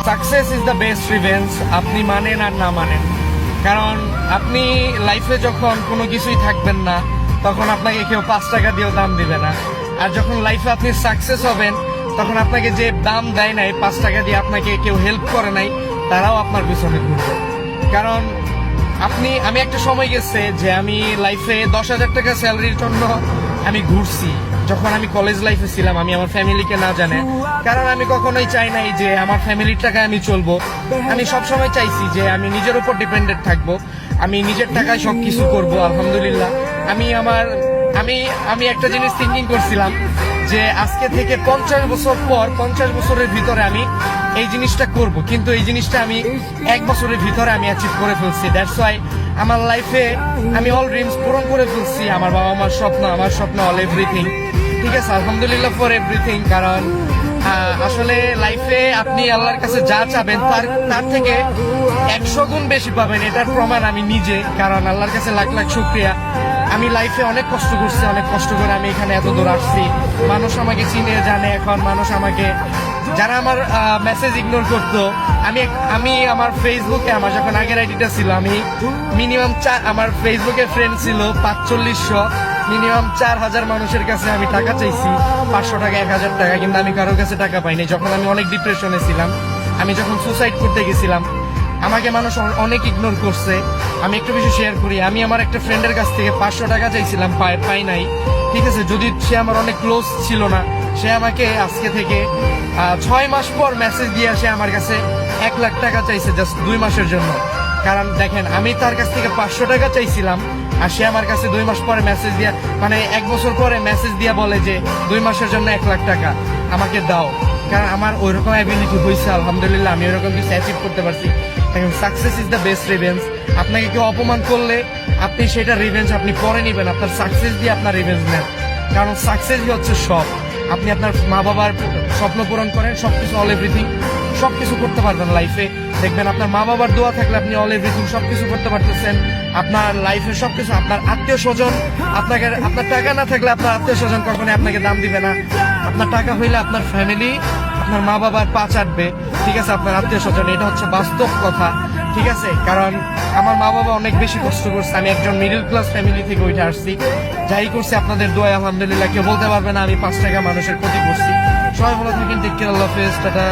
Success is the best revenge, আপনি মানেন আর না মানেন। কারণ আপনি লাইফে যখন কোনো কিছুই থাকবেন না, তখন আপনাকে কেউ 5 টাকা দিয়েও দাম দিবে না। আর যখন লাইফে আপনি সাকসেস হবেন, তখন আপনাকে যে দাম দেয় নাই, 5 টাকা দিয়ে আপনাকে কেউ হেল্প করে নাই, তারাও আপনার পিছনে ঘুরবে। কারণ আমি একটা সময় গেছে যে আমি লাইফে 10,000 টাকা স্যালারির জন্য আমি ঘুরছি। যখন আমি কলেজ লাইফে ছিলাম, আমি আমার ফ্যামিলিকে না জানে, কারণ আমি কখনোই চাই নাই যে আমার ফ্যামিলির টাকায় আমি চলবো। আমি সবসময় চাইছি যে আমি নিজের উপর ডিপেন্ডেন্ট থাকবো, আমি নিজের টাকায় সবকিছু করবো। আলহামদুলিল্লাহ আমি একটা জিনিস থিঙ্কিং করছিলাম যে আজকে থেকে 50 বছর পর, 50 বছরের ভিতরে আমি এই জিনিসটা করব, কিন্তু এই জিনিসটা আমি 1 বছরের ভিতরে আমি অ্যাচিভ করে ফেলছি। দ্যাটস ওয়াই আমার লাইফে আমি অল ড্রিমস পূরণ করে ফেলছি। আমার বাবা আমার স্বপ্ন অল এভরিথিং। ঠিক আছে, আলহামদুলিল্লাহ ফর এভরিথিং। কারণ আসলে লাইফে আপনি আল্লাহর কাছে যা চাবেন তার থেকে 100 গুণ বেশি পাবেন, এটার প্রমাণ আমি নিজে। কারণ আল্লাহর কাছে লাখ লাখ শুকরিয়া। আমি লাইফে অনেক কষ্ট করছি, অনেক কষ্ট করে আমি এখানে এত দূর আসছি। মানুষ আমাকে চিনে জানে এখন, মানুষ আমাকে, যারা আমার মেসেজ ইগনোর করতো, আমি আমার ফেসবুকে, আমার যখন আগের আইডিটা ছিল, আমি মিনিমাম আমার ফেসবুকে ফ্রেন্ড ছিল 4500, মিনিমাম 4000 মানুষের কাছে আমি টাকা চাইছি, 500 টাকা 1000 টাকা, কিন্তু আমি কারোর কাছে টাকা পাইনি। যখন আমি অনেক ডিপ্রেশনে ছিলাম, আমি যখন সুসাইড করতে গেছিলাম, আমাকে মানুষ অনেক ইগনোর করছে। আমি একটু বেশি শেয়ার করি, আমি আমার একটা ফ্রেন্ডের কাছ থেকে 500 টাকা চাইছিলাম, পাই নাই। ঠিক আছে, যদি সে আমার অনেক ক্লোজ ছিল না, সে আমাকে আজকে থেকে 6 মাস পর মেসেজ দিয়ে সে আমার কাছে 1 লাখ টাকা চাইছে, জাস্ট 2 মাসের জন্য। কারণ দেখেন, আমি তার কাছ থেকে 500 টাকা চাইছিলাম, আর সে আমার কাছে 2 মাস পরে মেসেজ দিয়া, মানে 1 বছর পরে মেসেজ দিয়া বলে যে 2 মাসের জন্য 1 লাখ টাকা আমাকে দাও। কারণ আমার ওইরকম অ্যাবিলিটি হয়েছে, আলহামদুলিল্লাহ আমি ওইরকম কিছু অ্যাচিভ করতে পারছি। Success is the best revenge. আপনাকে কেউ অপমান করলে আপনি সেটা রিভেঞ্জ আপনি পরে নেবেন, আপনার সাকসেস দিয়ে আপনার রিভেঞ্জ নেন। কারণ সাকসেসই হচ্ছে সব। আপনি আপনার মা বাবার স্বপ্ন পূরণ করেন, সবকিছু অল এভরিথিং সবকিছু করতে পারবেন লাইফে। দেখবেন আপনার মা বাবার দোয়া থাকলে আপনি অল এভরিথিং সবকিছু করতে পারতেছেন। আপনার লাইফে সবকিছু, আপনার আত্মীয় স্বজন, আপনার টাকা না থাকলে আপনার আত্মীয় স্বজন কখনোই আপনাকে দাম দিবে না। আপনার টাকা হইলে আপনার ফ্যামিলি, আপনার মা বাবার পা চাটবে। ঠিক আছে, আপনার আত্মীয় স্বজন, এটা হচ্ছে বাস্তব কথা। ঠিক আছে, কারণ আমার মা বাবা অনেক বেশি কষ্ট করছে, আমি একজন মিডল ক্লাস ফ্যামিলি থেকে উঠে আসছি। যাই করছি আপনাদের দোয়ায়, আলহামদুলিল্লাহ। কেউ বলতে পারবে না আমি 5 টাকা মানুষের ক্ষতি করছি। সবাই ভালো থাকেন, টেক কেয়ার, আল্লাহ হাফেজ, টাটা।